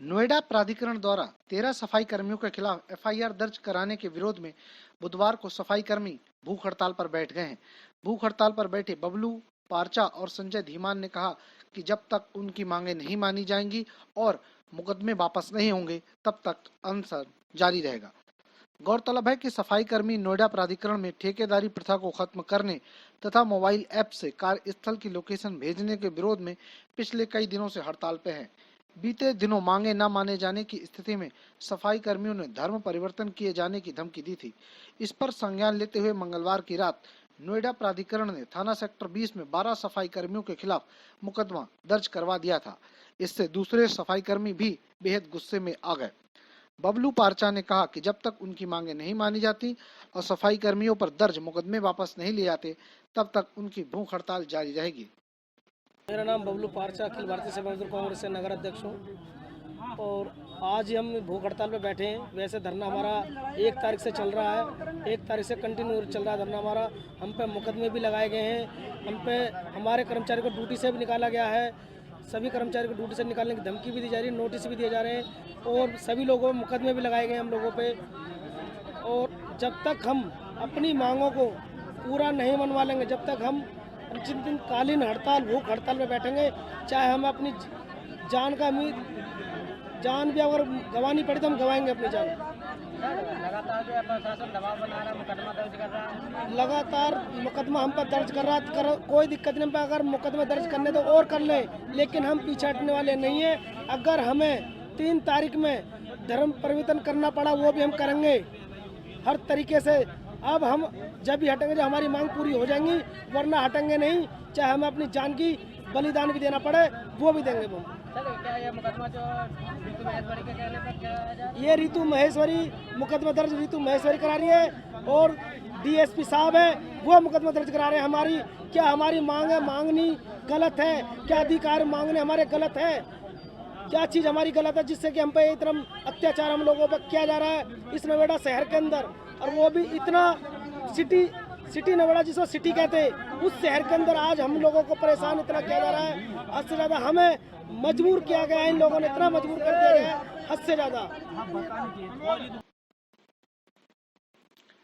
नोएडा प्राधिकरण द्वारा 13 सफाई कर्मियों के खिलाफ एफआईआर दर्ज कराने के विरोध में बुधवार को सफाई कर्मी भूख हड़ताल पर बैठ गए हैं। भूख हड़ताल पर बैठे बबलू पारचा और संजय धीमान ने कहा कि जब तक उनकी मांगे नहीं मानी जाएंगी और मुकदमे वापस नहीं होंगे तब तक अनशन जारी रहेगा। गौरतलब है कि सफाई कर्मी नोएडा प्राधिकरण में ठेकेदारी प्रथा को खत्म करने तथा मोबाइल ऐप से कार्यस्थल की लोकेशन भेजने के विरोध में पिछले कई दिनों से हड़ताल पे हैं। बीते दिनों मांगे न माने जाने की स्थिति में सफाई कर्मियों ने धर्म परिवर्तन किए जाने की धमकी दी थी। इस पर संज्ञान लेते हुए मंगलवार की रात नोएडा प्राधिकरण ने थाना सेक्टर 20 में 12 सफाई कर्मियों के खिलाफ मुकदमा दर्ज करवा दिया था। इससे दूसरे सफाई कर्मी भी बेहद गुस्से में आ गए। बबलू पारचा ने कहा कि जब तक उनकी मांगे नहीं मानी जाती और सफाई कर्मियों पर दर्ज मुकदमे वापस नहीं लिए जाते तब तक उनकी भूख हड़ताल जारी रहेगी। मेरा नाम बबलू पारचा, अखिल भारतीय सेवा मजदूर कांग्रेस से नगर अध्यक्ष हूँ और आज हम भूख हड़ताल पे बैठे हैं। वैसे धरना हमारा 1 तारीख से चल रहा है, 1 तारीख से कंटिन्यू चल रहा है धरना हमारा। हम पे मुकदमे भी लगाए गए हैं, हम पे हमारे कर्मचारी को ड्यूटी से भी निकाला गया है, सभी कर्मचारी को ड्यूटी से निकालने की धमकी भी दी जा रही है, नोटिस भी दिए जा रहे हैं और सभी लोगों को मुकदमे भी लगाए गए हम लोगों पे। और जब तक हम अपनी मांगों को पूरा नहीं मनवा लेंगे, जब तक हम जिन दिन कालीन हड़ताल भूख हड़ताल में बैठेंगे, चाहे हम अपनी जान भी अगर गंवानी पड़ी तो हम गंवाएंगे अपनी जान। लगातार जो है प्रशासन दबाव बना रहा है, मुकदमा दर्ज कर रहा है, लगातार मुकदमा हम पर दर्ज कर रहा है। कोई दिक्कत नहीं, अगर मुकदमा दर्ज करने तो और कर लें, लेकिन हम पीछे हटने वाले नहीं हैं। अगर हमें 3 तारीख में धर्म परिवर्तन करना पड़ा वो भी हम करेंगे हर तरीके से। अब हम जब भी हटेंगे, जब हमारी मांग पूरी हो जाएंगी, वरना हटेंगे नहीं, चाहे हमें अपनी जान की बलिदान भी देना पड़े वो भी देंगे वो। क्या ये मुकदमा जो ऋतु महेश्वरी के कहने पर कराया जा रहा है? ये ऋतु महेश्वरी मुकदमा दर्ज ऋतु महेश्वरी करा रही है और डीएसपी साहब है वो मुकदमा दर्ज करा रहे हैं। हमारी क्या हमारी मांग है, मांगनी गलत है? क्या अधिकार मांगने हमारे गलत है? क्या चीज़ हमारी गलत है जिससे कि हम पे इतना अत्याचार हम लोगों पर किया जा रहा है इस नोएडा शहर के अंदर, और वो भी इतना सिटी नोएडा जिसको सिटी कहते हैं उस शहर के अंदर आज हम लोगों को परेशान इतना किया जा रहा है। हद से ज़्यादा हमें मजबूर किया गया है, इन लोगों ने इतना मजबूर कर दिया गया है हद से ज़्यादा।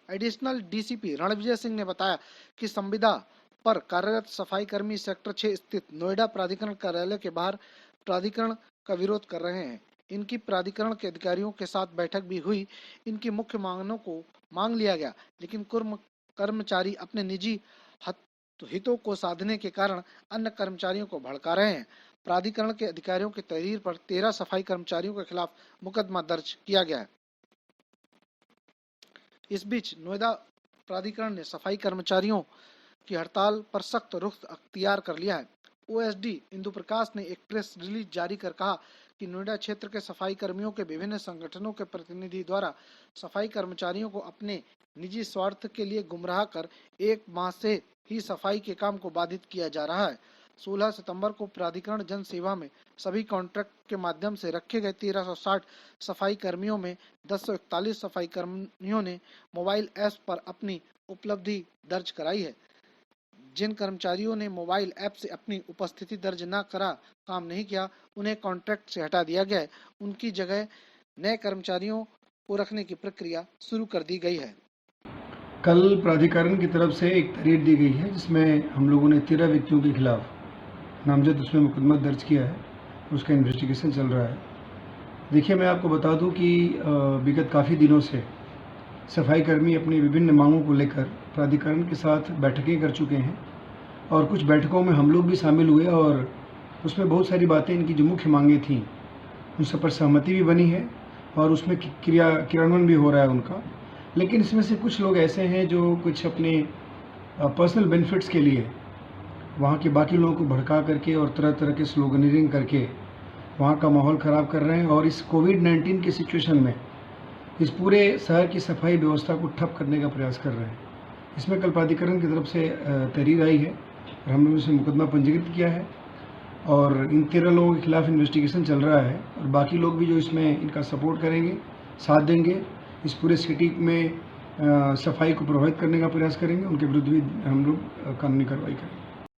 एडिशनल डीसीपी रणविजय सिंह ने बताया कि संविदा पर कार्यरत सफाई कर्मी सेक्टर 6 स्थित नोएडा प्राधिकरण कार्यालय के बाहर प्राधिकरण का विरोध कर रहे हैं। इनकी प्राधिकरण के अधिकारियों के साथ बैठक भी हुई। इनकी मुख्य मांगों को मांग लिया गया, लेकिन कर्मचारी अपने निजी हितों को साधने के कारण अन्य कर्मचारियों को भड़का रहे हैं। प्राधिकरण के अधिकारियों की तहरीर पर 13 सफाई कर्मचारियों के खिलाफ मुकदमा दर्ज किया गया है। इस बीच नोएडा प्राधिकरण ने सफाई कर्मचारियों की हड़ताल पर सख्त रुख अख्तियार कर लिया है। ओएसडी इंदु प्रकाश ने एक प्रेस रिलीज जारी कर कहा कि नोएडा क्षेत्र के सफाई कर्मियों के विभिन्न संगठनों के प्रतिनिधि द्वारा सफाई कर्मचारियों को अपने निजी स्वार्थ के लिए गुमराह कर 1 माह से ही सफाई के काम को बाधित किया जा रहा है। 16 सितंबर को प्राधिकरण जन सेवा में सभी कॉन्ट्रैक्ट के माध्यम से रखे गए 1360 सफाई कर्मियों में 1041 सफाई कर्मियों ने मोबाइल ऐप पर अपनी उपलब्धि दर्ज कराई है। जिन कर्मचारियों ने मोबाइल ऐप से अपनी उपस्थिति दर्ज न करा काम नहीं किया, उन्हें कॉन्ट्रैक्ट से हटा दिया गया है। उनकी जगह नए कर्मचारियों को रखने की प्रक्रिया शुरू कर दी गई है। कल प्राधिकरण की तरफ से एक तहरीर दी गई है जिसमें हम लोगों ने 13 व्यक्तियों के खिलाफ नामजद उसमें मुकदमा दर्ज किया है, उसका इन्वेस्टिगेशन चल रहा है। देखिए, मैं आपको बता दूं कि विगत काफ़ी दिनों से सफाई कर्मी अपनी विभिन्न मांगों को लेकर प्राधिकरण के साथ बैठकें कर चुके हैं और कुछ बैठकों में हम लोग भी शामिल हुए और उसमें बहुत सारी बातें इनकी जो मुख्य मांगें थीं उन सब पर सहमति भी बनी है और उसमें क्रियान्वयन भी हो रहा है उनका। लेकिन इसमें से कुछ लोग ऐसे हैं जो कुछ अपने पर्सनल बेनिफिट्स के लिए वहाँ के बाकी लोगों को भड़का करके और तरह तरह के स्लोगनिंग करके वहाँ का माहौल ख़राब कर रहे हैं और इस कोविड-19 की सिचुएशन में इस पूरे शहर की सफाई व्यवस्था को ठप करने का प्रयास कर रहे हैं। इसमें कल प्राधिकरण की तरफ से तहरीर आई है और हम लोगों से मुकदमा पंजीकृत किया है और इन 13 लोगों के खिलाफ इन्वेस्टिगेशन चल रहा है और बाकी लोग भी जो इसमें इनका सपोर्ट करेंगे, साथ देंगे, इस पूरे सिटी में सफाई को प्रभावित करने का प्रयास करेंगे, उनके विरुद्ध भी हम लोग कानूनी कार्रवाई करेंगे।